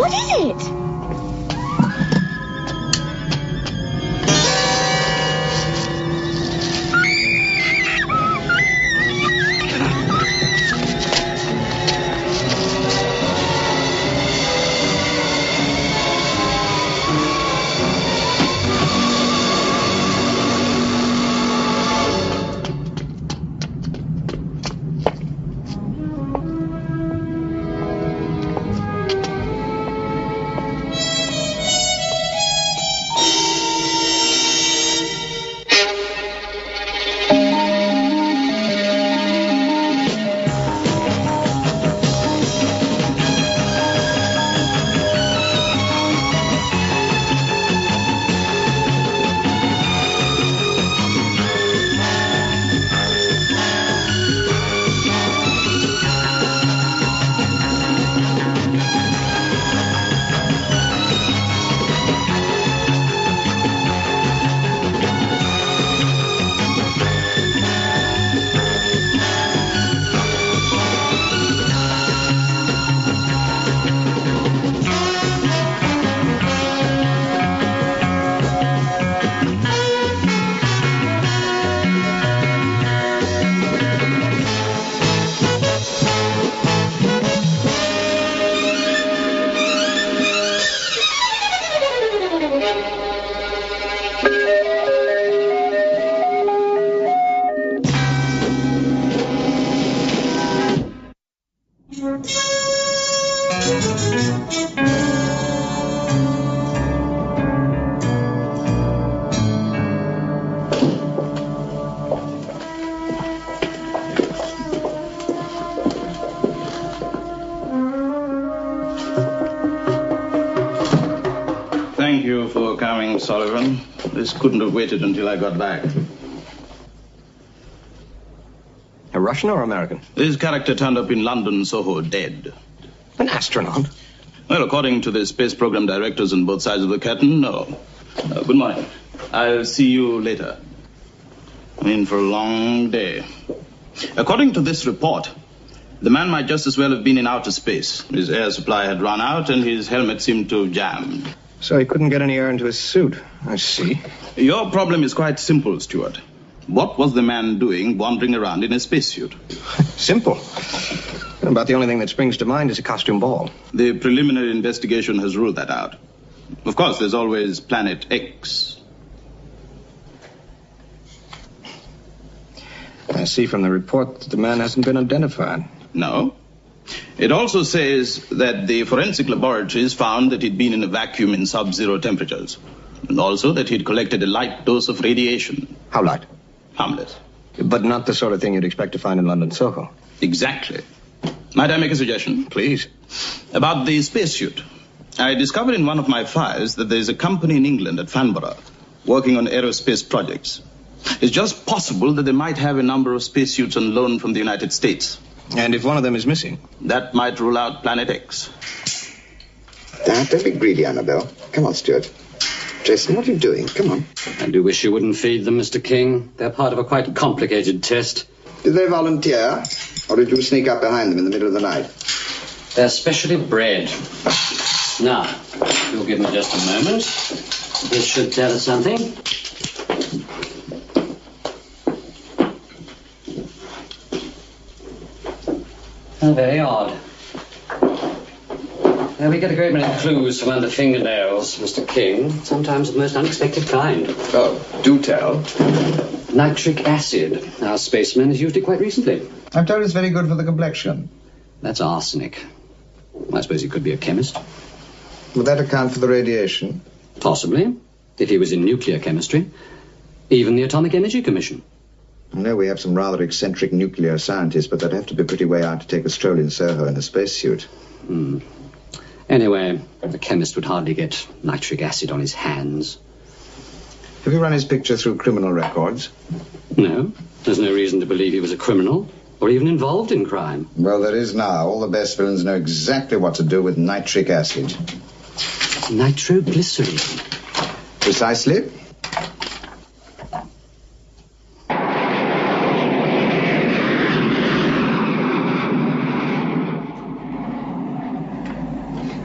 What is it? Thank you for coming, Sullivan. This couldn't have waited until I got back. A Russian or American? This character turned up in London, Soho, dead. An astronaut? Well, according to the space program directors on both sides of the curtain, no. Good morning. I'll see you later. I'm in for a long day. According to this report, the man might just as well have been in outer space. His air supply had run out and his helmet seemed to have jammed. So he couldn't get any air into his suit. I see. Your problem is quite simple, Stuart. What was the man doing wandering around in a spacesuit? Simple. About the only thing that springs to mind is a costume ball. The preliminary investigation has ruled that out. Of course, there's always Planet X. I see from the report that the man hasn't been identified. No. It also says that the forensic laboratories found that he'd been in a vacuum in sub-zero temperatures. And also that he'd collected a light dose of radiation. How light? Harmless. But not the sort of thing you'd expect to find in London, Soho. Exactly. Might I make a suggestion? Please. About the spacesuit. I discovered in one of my files that there's a company in England at Farnborough working on aerospace projects. It's just possible that they might have a number of spacesuits on loan from the United States. And if one of them is missing? That might rule out Planet X. Dad, don't be greedy, Annabelle. Come on, Stuart. Jason, what are you doing? Come on. I do wish you wouldn't feed them, Mr. King. They're part of a quite complicated test. Did they volunteer? Or did you sneak up behind them in the middle of the night? They're specially bred. Now, you'll give me just a moment. This should tell us something. How very odd. Now, we get a great many clues from under fingernails, Mr. King. Sometimes of the most unexpected kind. Oh, do tell. Nitric acid. Our spaceman has used it quite recently. I'm told it's very good for the complexion. That's arsenic. I suppose he could be a chemist. Would that account for the radiation? Possibly, if he was in nuclear chemistry. Even the Atomic Energy Commission. I know we have some rather eccentric nuclear scientists, but they'd have to be pretty way out to take a stroll in Soho in a spacesuit. Anyway, the chemist would hardly get nitric acid on his hands. Have you run his picture through criminal records? No, there's no reason to believe he was a criminal or even involved in crime. Well, there is now. All the best villains know exactly what to do with nitric acid. Nitroglycerin. Precisely.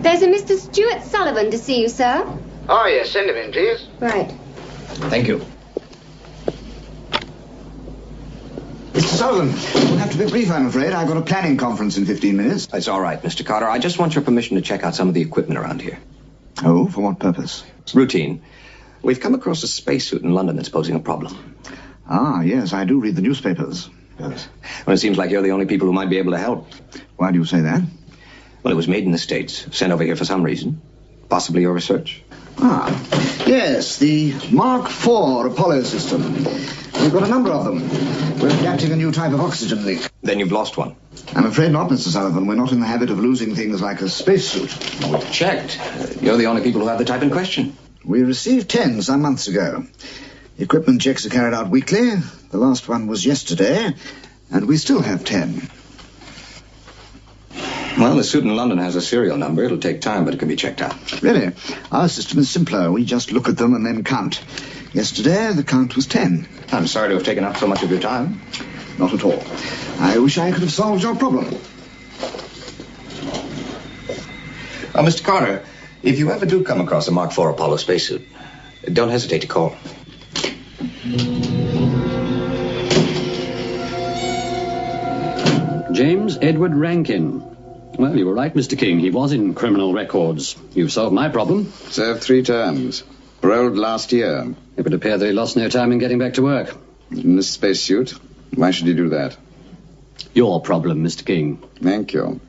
There's a Mr. Stuart Sullivan to see you, sir. Oh, yes, send him in, please. Right. Thank you. Mr. Sullivan, you'll have to be brief, I'm afraid. I've got a planning conference in 15 minutes. It's all right, Mr. Carter. I just want your permission to check out some of the equipment around here. Oh, for what purpose? Routine. We've come across a spacesuit in London that's posing a problem. Ah, yes, I do read the newspapers. Yes. Well, it seems like you're the only people who might be able to help. Why do you say that? Well, it was made in the States, sent over here for some reason. Possibly your research. Ah, yes, the Mark IV Apollo system. We've got a number of them. We're adapting a new type of oxygen leak. Then you've lost one. I'm afraid not, Mr. Sullivan. We're not in the habit of losing things like a spacesuit. We've checked. You're the only people who have the type in question. We received 10 some months ago. Equipment checks are carried out weekly. The last one was yesterday, and we still have 10. Well, the suit in London has a serial number. It'll take time, but it can be checked out. Really? Our system is simpler. We just look at them and then count. Yesterday, the count was 10. I'm sorry to have taken up so much of your time. Not at all. I wish I could have solved your problem. Mr. Carter, if you ever do come across a Mark IV Apollo spacesuit, don't hesitate to call. James Edward Rankin. Well, you were right, Mr. King. He was in criminal records. You've solved my problem. Served 3 terms. Paroled last year. It would appear that he lost no time in getting back to work. In this spacesuit? Why should he do that? Your problem, Mr. King. Thank you.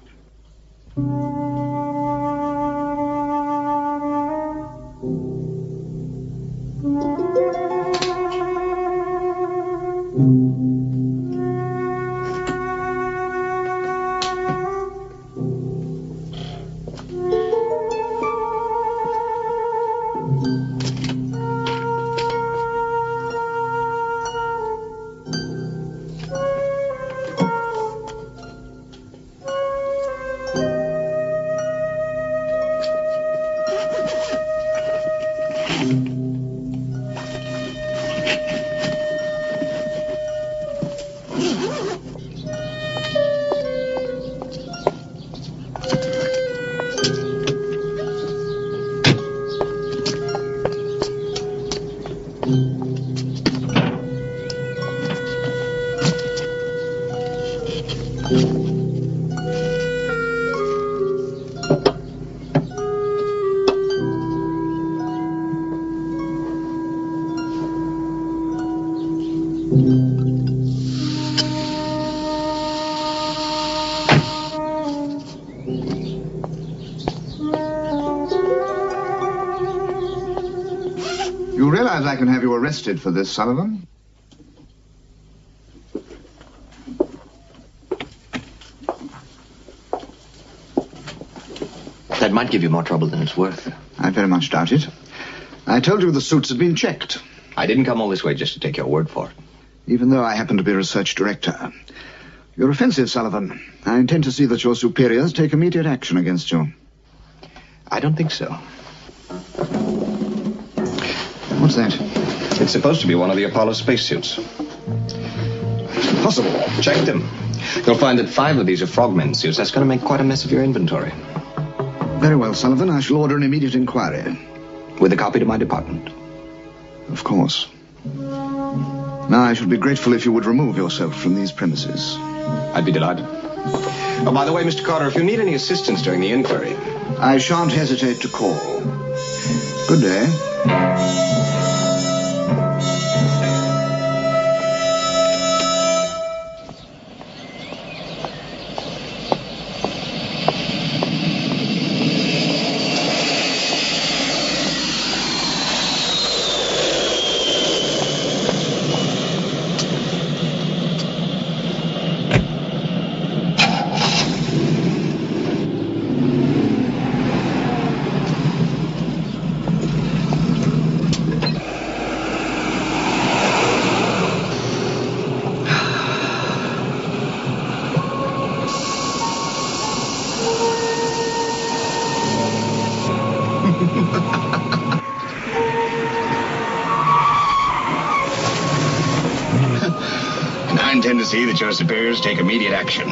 You realize I can have you arrested for this, Sullivan? That might give you more trouble than it's worth. I very much doubt it. I told you the suits had been checked, I didn't come all this way just to take your word for it. even though I happen to be research director. You're offensive, Sullivan. I intend to see that your superiors take immediate action against you. I don't think so. What's that? It's supposed to be one of the Apollo spacesuits. Impossible. Check them. You'll find that 5 of these are frogmen suits. That's going to make quite a mess of your inventory. Very well, Sullivan. I shall order an immediate inquiry. With a copy to my department. Of course. Now, I should be grateful if you would remove yourself from these premises. I'd be delighted. Oh, by the way, Mr. Carter, if you need any assistance during the inquiry... I shan't hesitate to call. Good day. And I intend to see that your superiors take immediate action.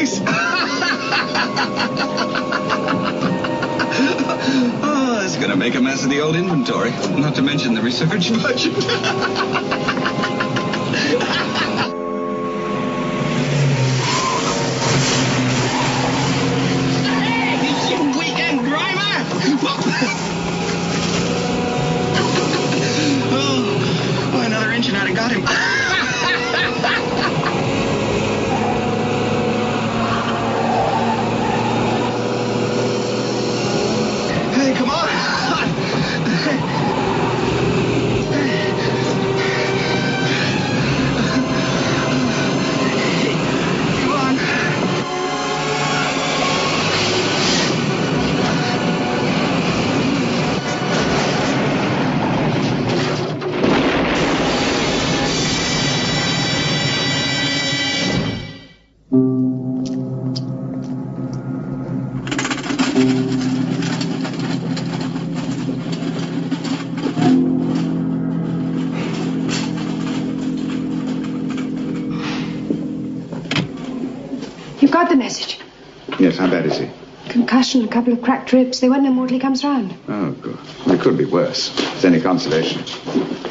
face. Oh, it's going to make a mess of the old inventory. Not to mention the research budget. Another inch and I'd have got him. Hey, come on. Come on. You've got the message. Yes, how bad is he? Concussion, a couple of cracked ribs. They won't know more till he comes round. Oh, good. Well, it could be worse. If there's any consolation.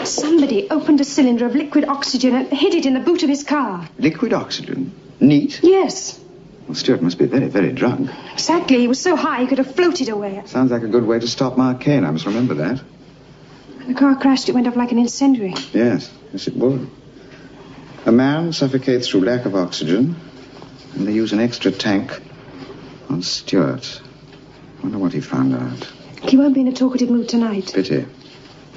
Somebody opened a cylinder of liquid oxygen and hid it in the boot of his car. Liquid oxygen? Neat? Yes. Well, Stuart must be very, very drunk. Exactly. He was so high he could have floated away. Sounds like a good way to stop Mark Kane. I must remember that. When the car crashed, it went off like an incendiary. Yes, it would. A man suffocates through lack of oxygen, and they use an extra tank on Stuart. Wonder what he found out. He won't be in a talkative mood tonight. Pity.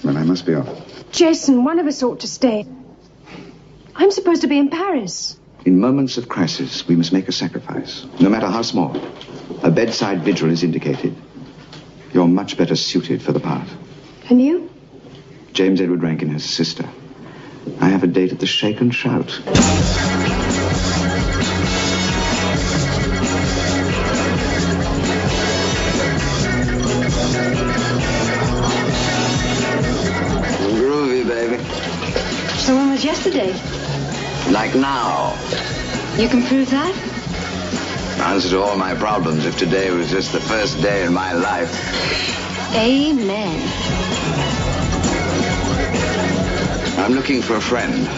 Well, I must be off. Jason, one of us ought to stay. I'm supposed to be in Paris. In moments of crisis, we must make a sacrifice, no matter how small. A bedside vigil is indicated. You're much better suited for the part. And you? James Edward Rankin has a sister. I have a date at the Shake and Shout. Groovy, baby. So when was yesterday? Like now. You can prove that? Answer to all my problems if today was just the first day in my life. Amen. I'm looking for a friend.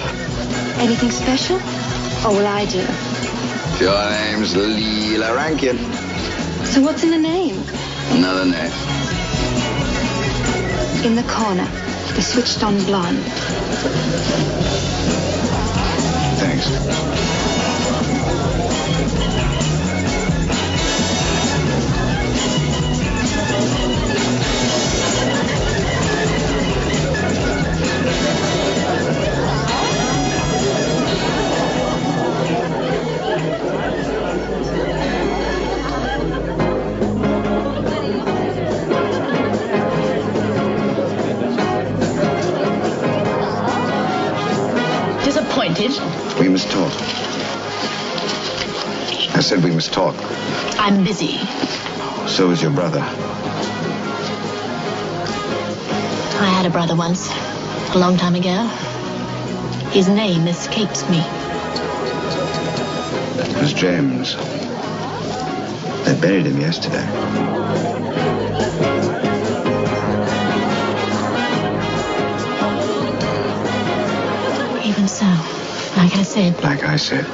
Anything special? Oh, well, I do. Your name's Leela Rankin. So what's in the name? Another name. In the corner, the switched-on blonde. Thanks. Disappointed? We must talk. I said we must talk. I'm busy. So is your brother. I had a brother once, a long time ago. His name escapes me. It was James. They buried him yesterday. Even so, like I said,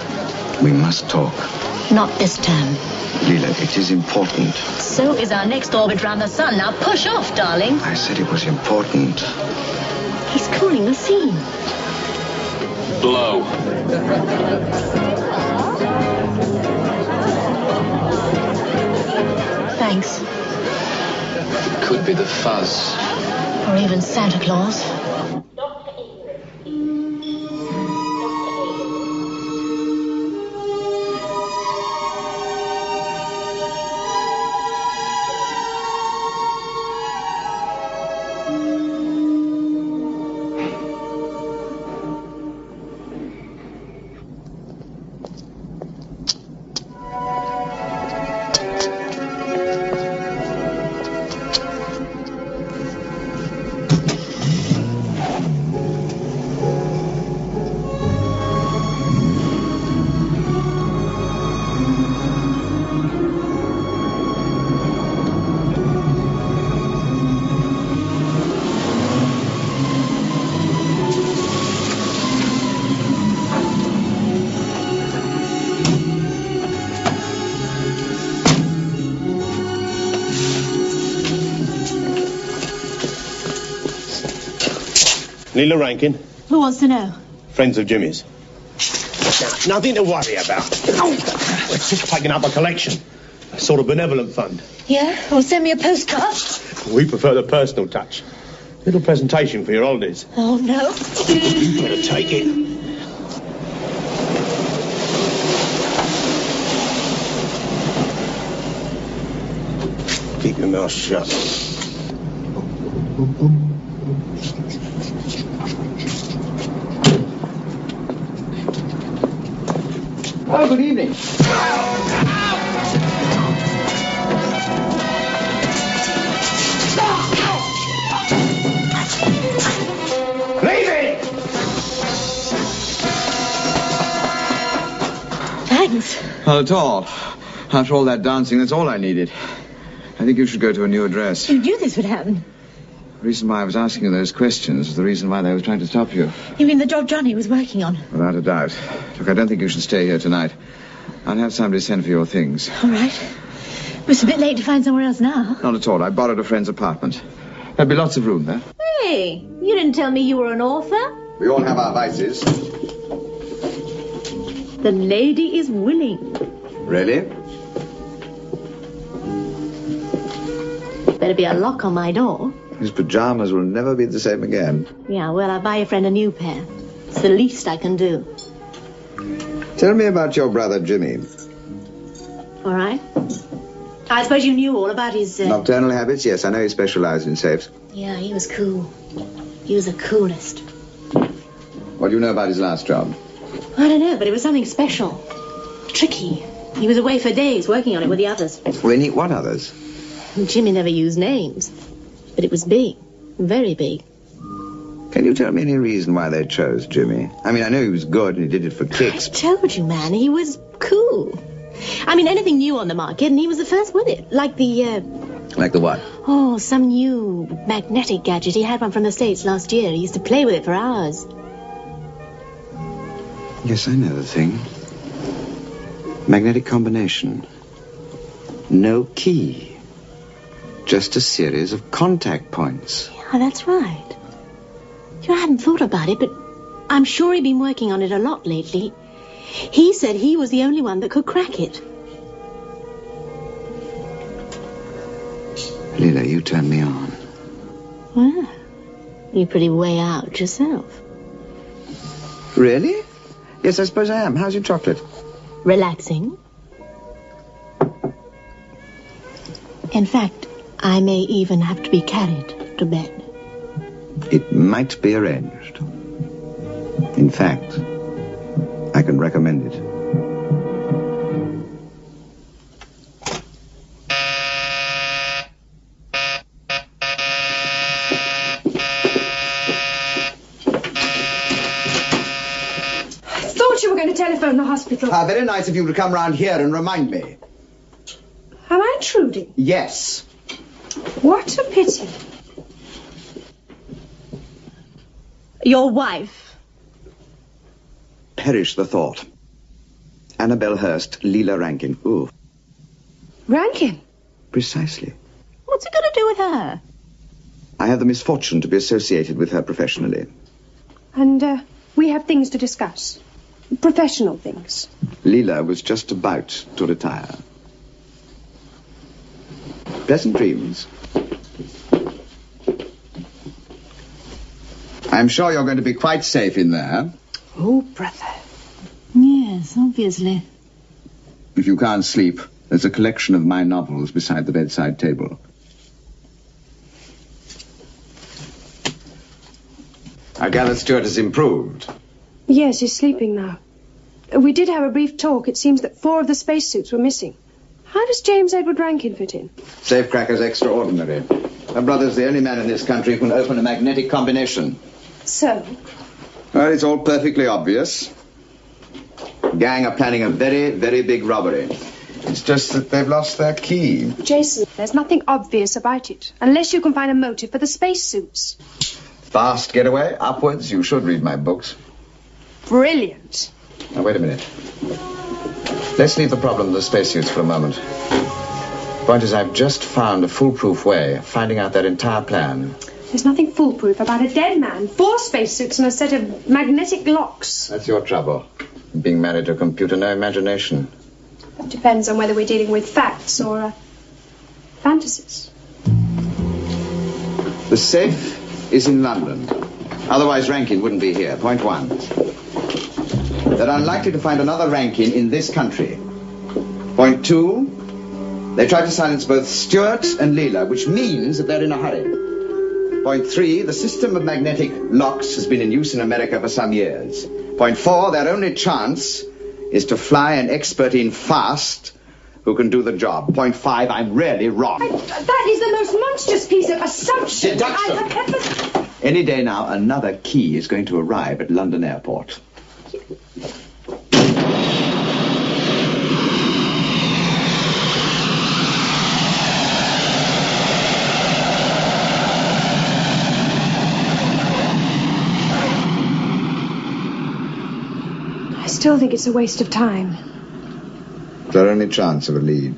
we must talk. not this time. Leela, it is important. So is our next orbit round the sun. Now push off, darling. I said it was important. He's cooling the scene. Blow. Thanks. Could be the fuzz. Or even Santa Claus. Leela Rankin, Who wants to know? friends of Jimmy's. Now, nothing to worry about. We're just taking up a collection. A sort of benevolent fund. Yeah? Well, send me a postcard. We prefer the personal touch. Little presentation for your holidays. Oh, no. You better take it. Keep your mouth shut. Oh, good evening. Leave it! Thanks. Not at all. After all that dancing, that's all I needed. I think you should go to a new address. You knew this would happen. The reason why I was asking you those questions was the reason why they were trying to stop you. You mean the job Johnny was working on? Without a doubt. Look, I don't think you should stay here tonight. I'll have somebody send for your things. All right. But it's a bit late to find somewhere else now. Not at all. I borrowed a friend's apartment. There'll be lots of room there. Hey, you didn't tell me you were an author. We all have our vices. The lady is willing. Really? Better be a lock on my door. His pajamas will never be the same again. Yeah, well, I'll buy your friend a new pair. It's the least I can do. Tell me about your brother, Jimmy. All right. I suppose you knew all about his... Nocturnal habits? Yes, I know he specialized in safes. Yeah, he was cool. He was the coolest. What do you know about his last job? I don't know, but it was something special. Tricky. He was away for days working on it with the others. Any what others? Jimmy never used names. But it was big. Very big. Can you tell me any reason why they chose Jimmy? I mean, I know he was good and he did it for kicks. I told you, man, he was cool. I mean, anything new on the market, and he was the first with it. Like the, Like the what? Oh, some new magnetic gadget. He had one from the States last year. He used to play with it for hours. Yes, I know the thing. Magnetic combination. No key. Just a series of contact points. Yeah, that's right. I hadn't thought about it, but I'm sure he'd been working on it a lot lately. He said he was the only one that could crack it. Leela, you turn me on. Well, you're pretty way out yourself. Really? Yes, I suppose I am. How's your chocolate? Relaxing. In fact, I may even have to be carried to bed. It might be arranged. In fact, I can recommend it. I thought you were going to telephone the hospital. Very nice of you to come round here and remind me. Am I intruding? Yes. What a pity. Your wife. Perish the thought. Annabelle Hurst, Leela Rankin. Ooh, Rankin? precisely. What's it got to do with her? I have the misfortune to be associated with her professionally. And, we have things to discuss. Professional things. Leela was just about to retire. Pleasant dreams. I'm sure you're going to be quite safe in there. Oh, brother. Yes, obviously. If you can't sleep, there's a collection of my novels beside the bedside table. I gather Stuart has improved. Yes, he's sleeping now. We did have a brief talk. It seems that 4 of the spacesuits were missing. How does James Edward Rankin fit in? Safecracker's extraordinary. My brother's the only man in this country who can open a magnetic combination. So? Well, it's all perfectly obvious. The gang are planning a very, very big robbery. It's just that they've lost their key. Jason, there's nothing obvious about it, unless you can find a motive for the spacesuits. Fast getaway, upwards. You should read my books. Brilliant. Now, wait a minute. Let's leave the problem of the spacesuits for a moment. Point is, I've just found a foolproof way of finding out their entire plan. There's nothing foolproof about a dead man, 4 spacesuits and a set of magnetic locks. That's your trouble. Being married to a computer, no imagination. It depends on whether we're dealing with facts or fantasies. The safe is in London. Otherwise, Rankin wouldn't be here. Point 1. They're unlikely to find another Rankin in this country. Point 2. They tried to silence both Stuart and Leela, which means that they're in a hurry. Point 3. The system of magnetic locks has been in use in America for some years. Point 4. Their only chance is to fly an expert in fast who can do the job. Point 5. I'm really wrong. That is the most monstrous piece of assumption Deduction. I have ever... Any day now, another key is going to arrive at London Airport. I still think it's a waste of time. It's our only chance of a lead.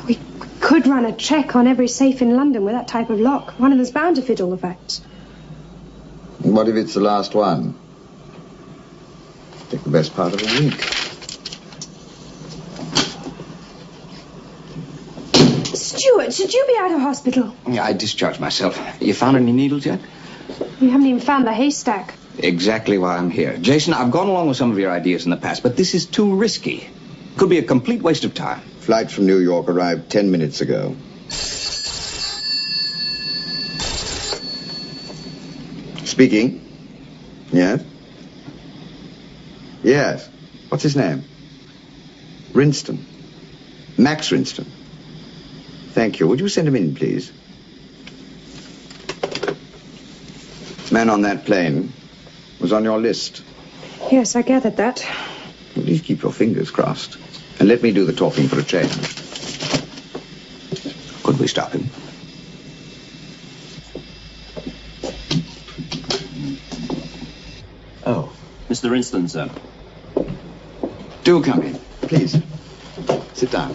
We could run a check on every safe in London with that type of lock. One of them's bound to fit all the facts. What if it's the last one? Take the best part of a week. Stuart, should you be out of hospital? Yeah, I discharged myself. You found any needles yet? We haven't even found the haystack. Exactly why I'm here. Jason, I've gone along with some of your ideas in the past, but this is too risky. Could be a complete waste of time. Flight from New York arrived 10 minutes ago. Speaking. Yes? Yes. What's his name? Rinston. Max Rinston. Thank you. Would you send him in, please? Man on that plane was on your list. Yes, I gathered that. Please keep your fingers crossed. And let me do the talking for a change. Could we stop him? Oh, Mr. Rinston, sir. Do come in, please. Sit down.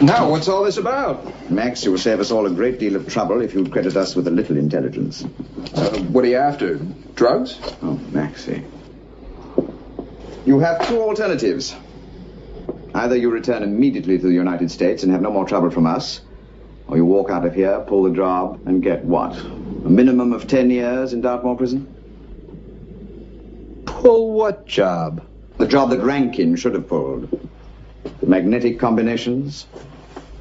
Now, what's all this about? Max, you will save us all a great deal of trouble if you'd credit us with a little intelligence. What are you after? Drugs? Oh, Maxie. You have 2 alternatives. Either you return immediately to the United States and have no more trouble from us, or you walk out of here, pull the job, and get what? A minimum of 10 years in Dartmoor prison? Pull what job? The job that Rankin should have pulled. Magnetic combinations,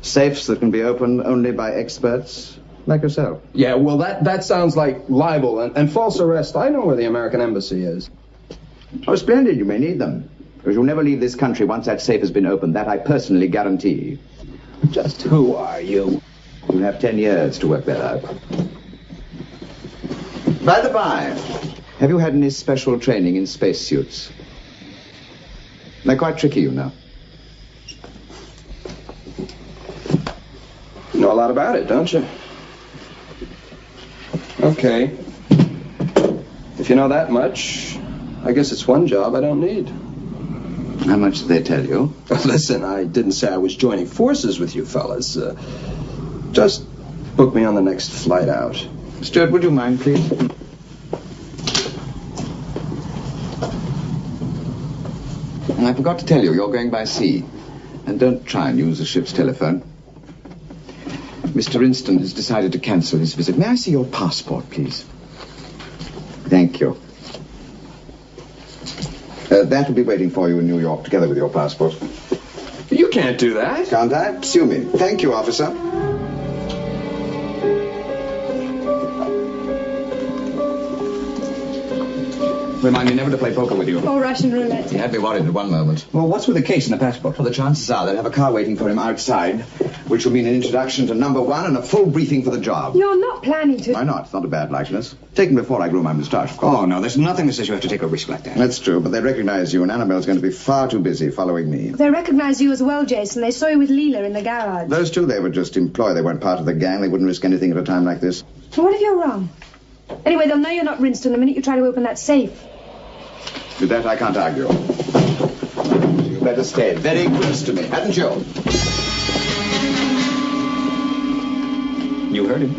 safes that can be opened only by experts like yourself. Yeah, well, that sounds like libel and false arrest. I know where the American embassy is. Oh, splendid. You may need them. Because you'll never leave this country once that safe has been opened. That I personally guarantee. Just who are you? You'll have 10 years to work that out. By the by, have you had any special training in spacesuits? They're quite tricky, you know. You know a lot about it, don't you? Okay. If you know that much, I guess it's one job I don't need. How much did they tell you? Listen, I didn't say I was joining forces with you fellas. Just book me on the next flight out. Stuart, would you mind, please? And I forgot to tell you, you're going by sea. And don't try and use the ship's telephone. Mr. Rinston has decided to cancel his visit. May I see your passport, please? Thank you. That will be waiting for you in New York, together with your passport. You can't do that. Can't I? Sue me. Thank you, officer. Remind me never to play poker with you. Or Russian roulette. He had me worried at one moment. Well, what's with the case and the passport? Well, the chances are they'll have a car waiting for him outside, which will mean an introduction to number 1 and a full briefing for the job. You're not planning to... Why not? It's not a bad likeness. Taken before I grew my moustache, of course. Oh, no, there's nothing that says you have to take a risk like that. That's true, but they recognize you, and Annabelle's going to be far too busy following me. They recognize you as well, Jason. They saw you with Leela in the garage. Those two they would just employ. They weren't part of the gang. They wouldn't risk anything at a time like this. Well, what if you're wrong? Anyway, they'll know you're not Rinston the minute you try to open that safe. With that, I can't argue. You better stay very close to me, hadn't you? You heard him.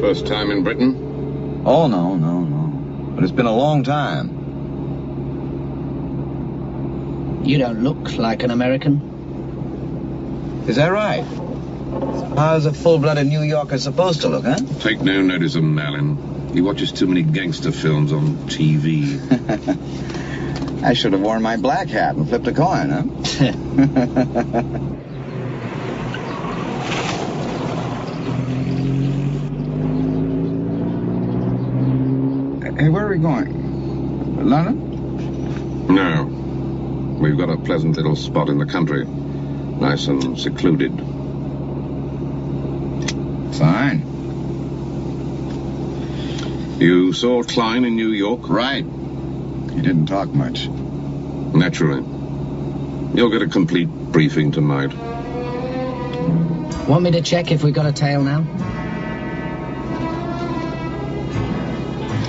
First time in Britain? Oh, no. But it's been a long time. You don't look like an American. Is that right? How's a full-blooded New Yorker supposed to look, huh? Take no notice of Malin. He watches too many gangster films on TV. I should have worn my black hat and flipped a coin, huh? Hey, where are we going? London? No. We've got a pleasant little spot in the country. Nice and secluded. Fine. You saw Klein in New York? Right. He didn't talk much. Naturally. You'll get a complete briefing tonight. Want me to check if we got a tail now?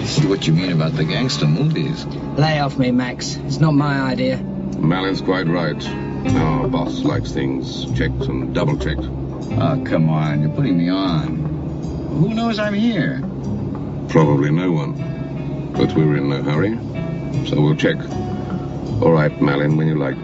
See what you mean about the gangster movies. Lay off me, Max. It's not my idea. Malin's quite right. Our boss likes things checked and double-checked. Oh, come on. You're putting me on. Who knows I'm here? Probably no one. But we're in no hurry, so we'll check. All right, Malin, when you like.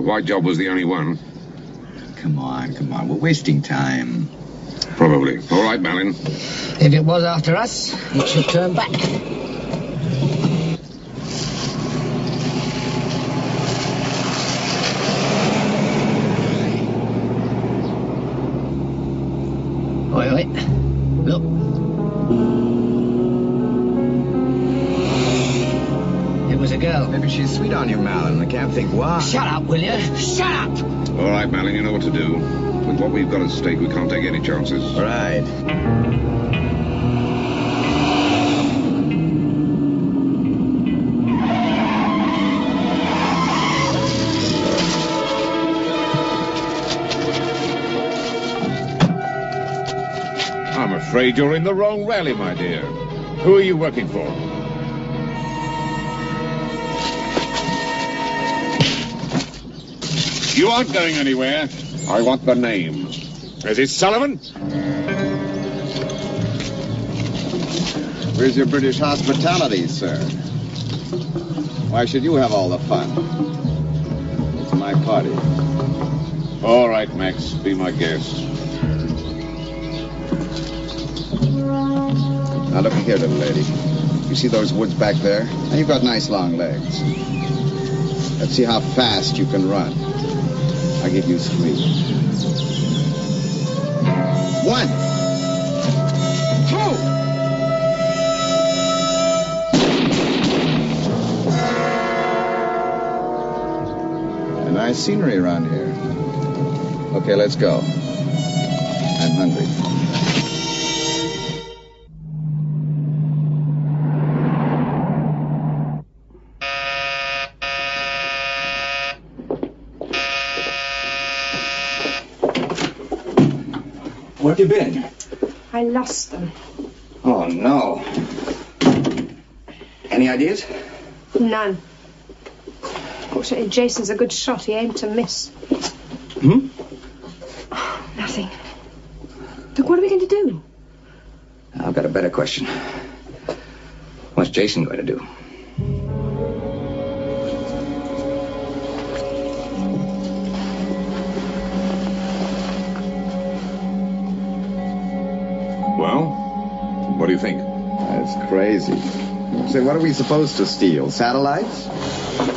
White job was the only one. Come on. We're wasting time. Probably. All right, Malin. If it was after us, it should turn back. Wait. Look. It was a girl. Maybe she's sweet on you, Malin. I can't think why. Shut up, will you? Shut up! All right, Malin, you know what to do. With what we've got at stake, we can't take any chances. Right. I'm afraid you're in the wrong rally, my dear. Who are you working for? You aren't going anywhere. I want the name. Is it Sullivan? Where's your British hospitality, sir? Why should you have all the fun? It's my party. All right, Max, be my guest. Now look here, little lady. You see those woods back there? Now you've got nice long legs. Let's see how fast you can run. I'll give you 3. 1, 2. A nice scenery around here. Okay, let's go. I'm hungry. Where have you been? I lost them. Oh, no. Any ideas? None. Fortunately, Jason's a good shot. He aimed to miss. Hmm? Oh, nothing. Look, what are we going to do? I've got a better question. What's Jason going to do? Well, what do you think? That's crazy. Say, what are we supposed to steal? Satellites?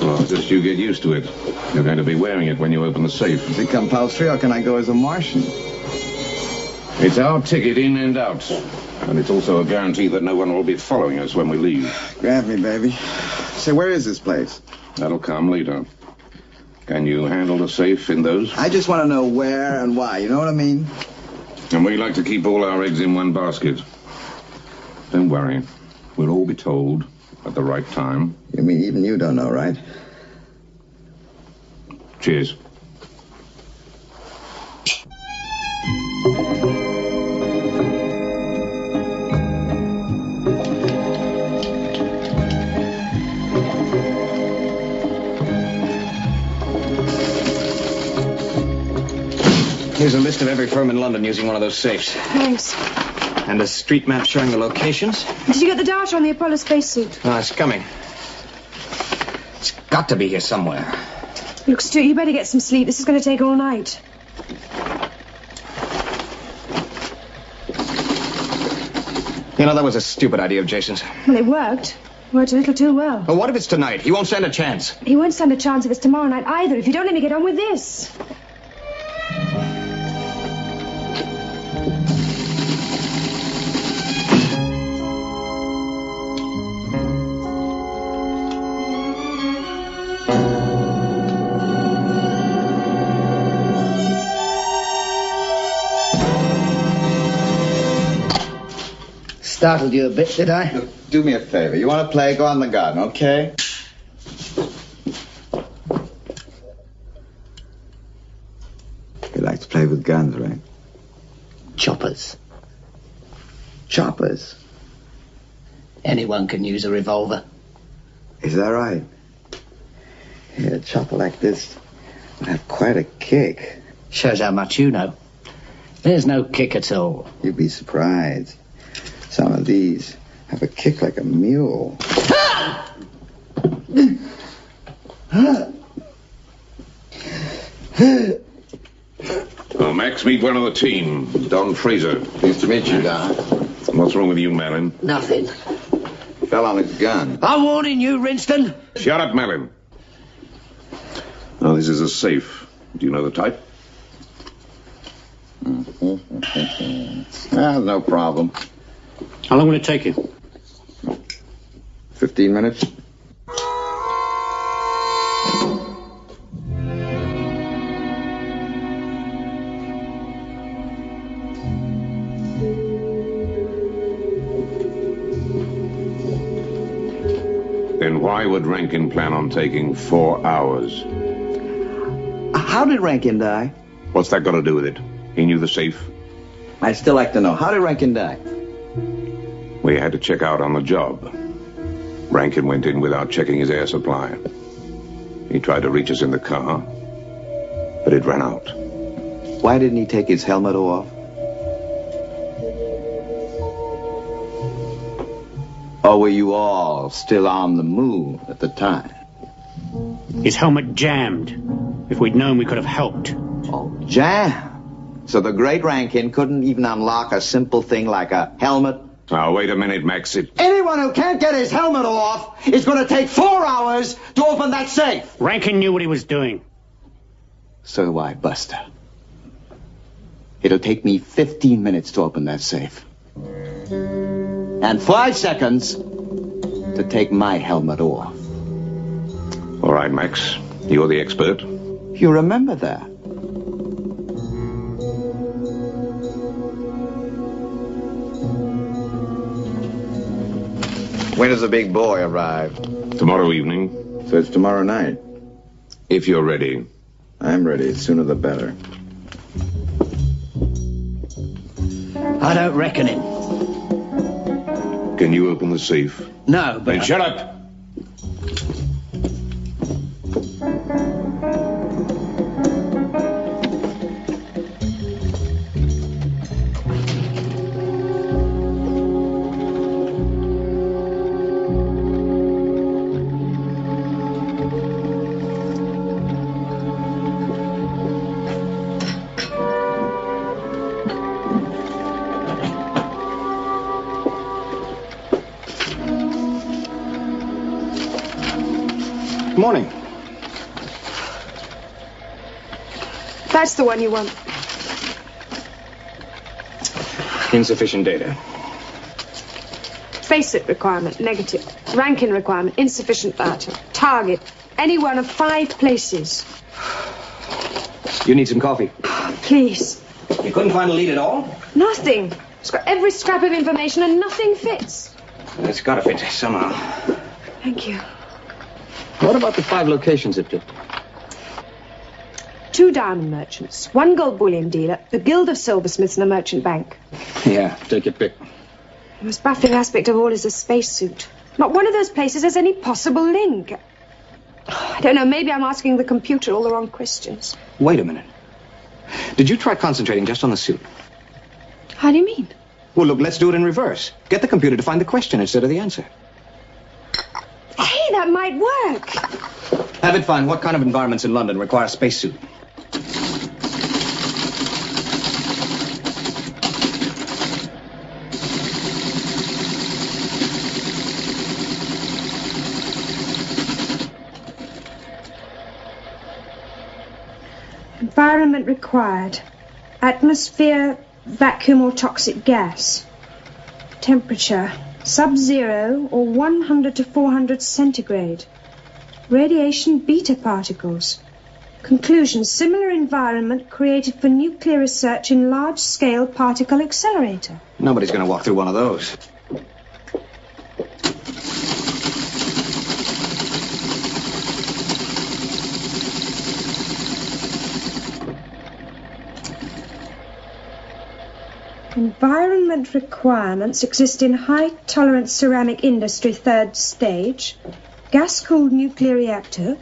Well, just you get used to it. You're going to be wearing it when you open the safe. Is it compulsory, or can I go as a Martian? It's our ticket in and out. And it's also a guarantee that no one will be following us when we leave. Grab me, baby. Say, where is this place? That'll come later. Can you handle the safe in those? I just want to know where and why. You know what I mean? And we like to keep all our eggs in one basket. Don't worry. We'll all be told at the right time. You mean even you don't know, right? Cheers. Here's a list of every firm in London using one of those safes. Thanks. And a street map showing the locations. Did you get the data on the Apollo spacesuit? Oh, it's coming. It's got to be here somewhere. Look, Stuart, you better get some sleep. This is going to take all night. You know, that was a stupid idea of Jason's. Well, it worked. Worked a little too well. Well, what if it's tonight? He won't stand a chance. He won't stand a chance if it's tomorrow night either, if you don't let me get on with this. Startled you a bit, did I? Look, do me a favor. You want to play? Go out in the garden, okay? You like to play with guns, right? Choppers. Choppers. Anyone can use a revolver. Is that right? Yeah, a chopper like this would have quite a kick. Shows how much you know. There's no kick at all. You'd be surprised. Some of these have a kick like a mule. Oh, Max, meet one of the team, Don Fraser. Pleased to meet you, Don. What's wrong with you, Malin? Nothing. Fell on a gun. I'm warning you, Rinston. Shut up, Malin. Oh, this is a safe. Do you know the type? No problem. How long will it take you? 15 minutes. Then why would Rankin plan on taking 4 hours? How did Rankin die? What's that got to do with it? He knew the safe. I'd still like to know. How did Rankin die? We had to check out on the job. Rankin went in without checking his air supply. He tried to reach us in the car, but it ran out. Why didn't he take his helmet off? Or were you all still on the move at the time? His helmet jammed. If we'd known, we could have helped. Oh, jam. So the great Rankin couldn't even unlock a simple thing like a helmet? Now, wait a minute, Max. Anyone who can't get his helmet off is going to take 4 hours to open that safe. Rankin knew what he was doing. So do I, Buster. It'll take me 15 minutes to open that safe. And 5 seconds to take my helmet off. All right, Max. You're the expert. You remember that? When does the big boy arrive? Tomorrow evening. So it's tomorrow night. If you're ready. I'm ready. The sooner the better. I don't reckon it. Can you open the safe? No, but... Then shut up! Morning. That's the one you want. Insufficient data. Spacesuit requirement, negative. Rankin requirement, insufficient data. Target, any one of 5 places. You need some coffee. Please. You couldn't find a lead at all? Nothing. It's got every scrap of information and nothing fits. It's got to fit somehow. Thank you. What about the 5 locations it picked? 2 diamond merchants, 1 gold bullion dealer, the Guild of Silversmiths, and a merchant bank. Yeah, take your pick. The most baffling aspect of all is the spacesuit. Not one of those places has any possible link. I don't know, maybe I'm asking the computer all the wrong questions. Wait a minute. Did you try concentrating just on the suit? How do you mean? Well, look, let's do it in reverse. Get the computer to find the question instead of the answer. Hey, that might work. Have it find what kind of environments in London require a spacesuit. Environment required. Atmosphere, vacuum or toxic gas. Temperature, sub-zero or 100 to 400 centigrade. Radiation beta particles. Conclusion, similar environment created for nuclear research in large-scale particle accelerator. Nobody's going to walk through one of those. Environment requirements exist in high-tolerance ceramic industry, 3rd stage, gas-cooled nuclear reactor,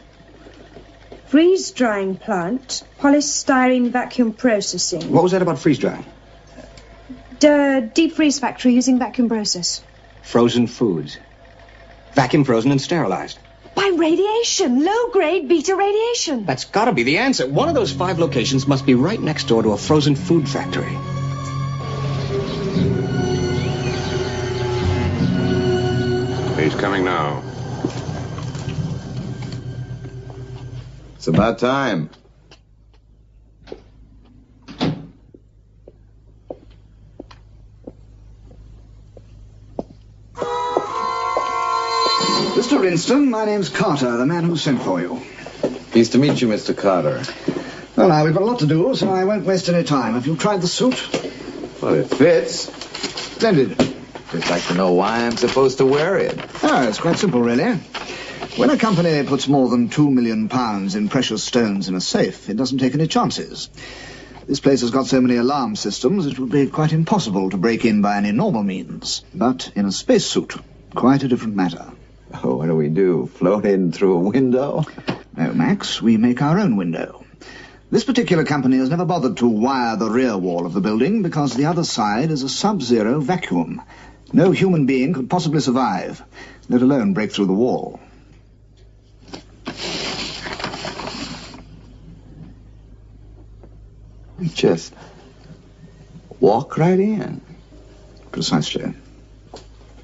freeze-drying plant, polystyrene vacuum processing. What was that about freeze-drying? Deep freeze factory using vacuum process. Frozen foods. Vacuum frozen and sterilized. By radiation, low-grade beta radiation. That's got to be the answer. One of those 5 locations must be right next door to a frozen food factory. He's coming now. It's about time. Mr. Rinston, my name's Carter, the man who sent for you. Pleased to meet you, Mr. Carter. Well, now, we've got a lot to do, so I won't waste any time. Have you tried the suit? Well, it fits. Splendid. Just like to know why I'm supposed to wear it. Oh, it's quite simple, really. When a company puts more than £2 million in precious stones in a safe, it doesn't take any chances. This place has got so many alarm systems, it would be quite impossible to break in by any normal means. But in a spacesuit, quite a different matter. Oh, what do? Float in through a window? No, Max, we make our own window. This particular company has never bothered to wire the rear wall of the building because the other side is a sub-zero vacuum. No human being could possibly survive, let alone break through the wall. We just walk right in. Precisely.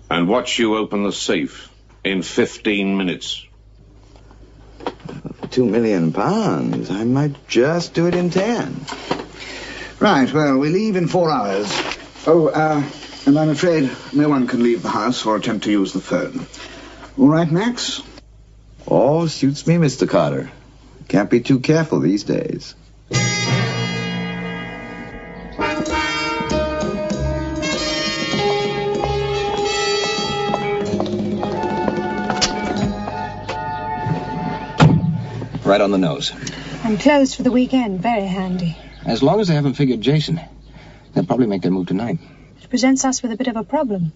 And watch you open the safe in 15 minutes. For £2 million, I might just do it in 10. Right, well, we leave in 4 hours. Oh, and I'm afraid no one can leave the house or attempt to use the phone. All right, Max? Oh, suits me, Mr. Carter. Can't be too careful these days. Right on the nose. I'm closed for the weekend. Very handy. As long as they haven't figured Jason, they'll probably make their move tonight. It presents us with a bit of a problem.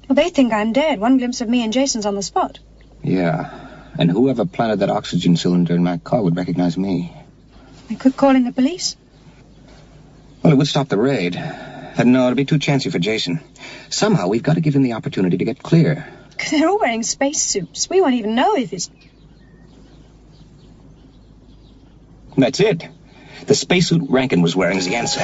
Well, they think I'm dead. One glimpse of me and Jason's on the spot. Yeah, and whoever planted that oxygen cylinder in my car would recognize me. They could call in the police. Well, it would stop the raid. And no, it'd be too chancy for Jason. Somehow, we've got to give him the opportunity to get clear. They're all wearing spacesuits. We won't even know if it's... That's it. The spacesuit Rankin was wearing is the answer.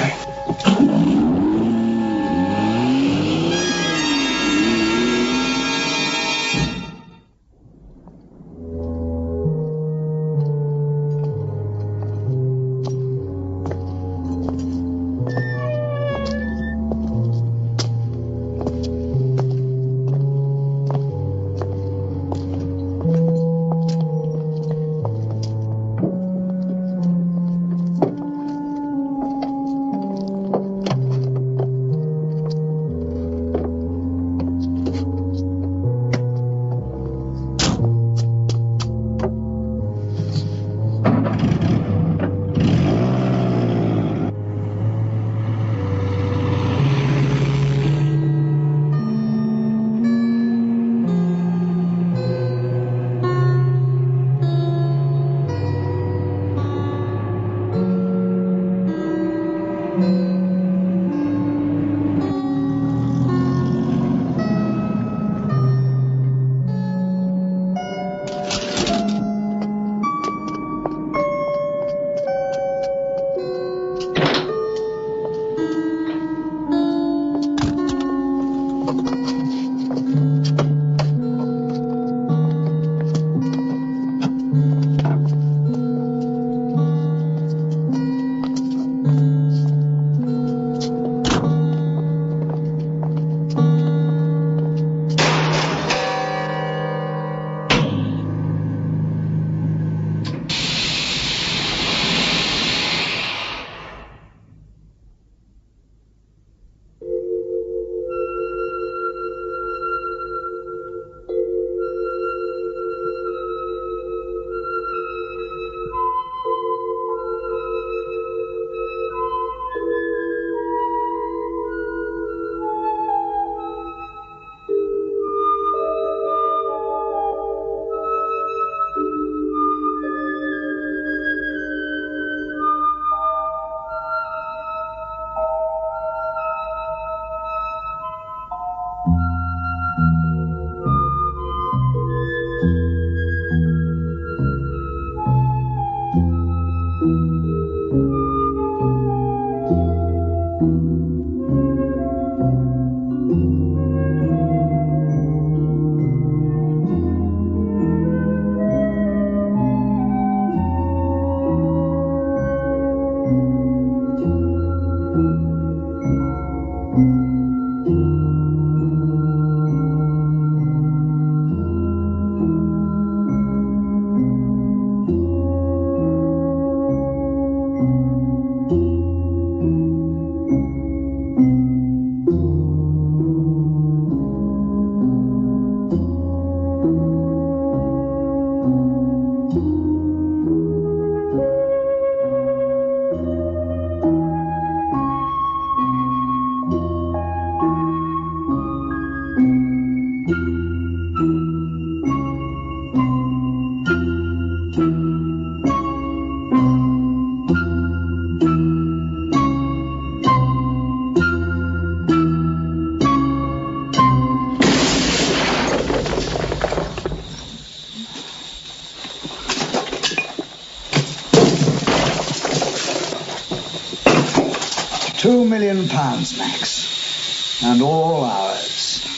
£2 million, Max. And all ours.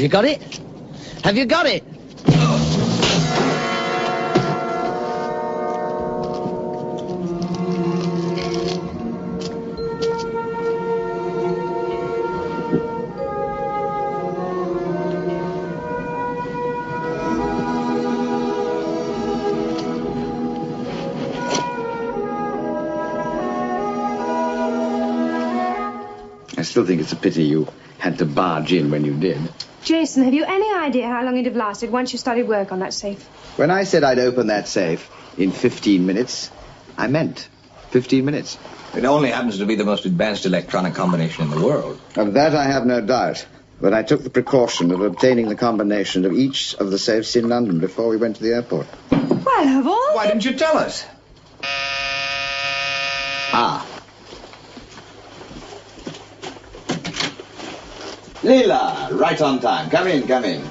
Have you got it? Have you got it? I still think it's a pity you had to barge in when you did. Jason, have you any idea how long it'd have lasted once you started work on that safe? When I said I'd open that safe in 15 minutes, I meant 15 minutes. It only happens to be the most advanced electronic combination in the world. Of that I have no doubt. But I took the precaution of obtaining the combination of each of the safes in London before we went to the airport. Well, of all... Why didn't you tell us? Ah. Leela, right on time. Come in, come in.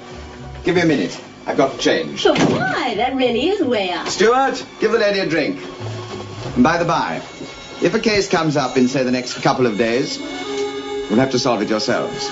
Give me a minute. I've got change. So why? That really is way out. Stuart, give the lady a drink. And by the by, if a case comes up in, say, the next couple of days, you'll have to solve it yourselves.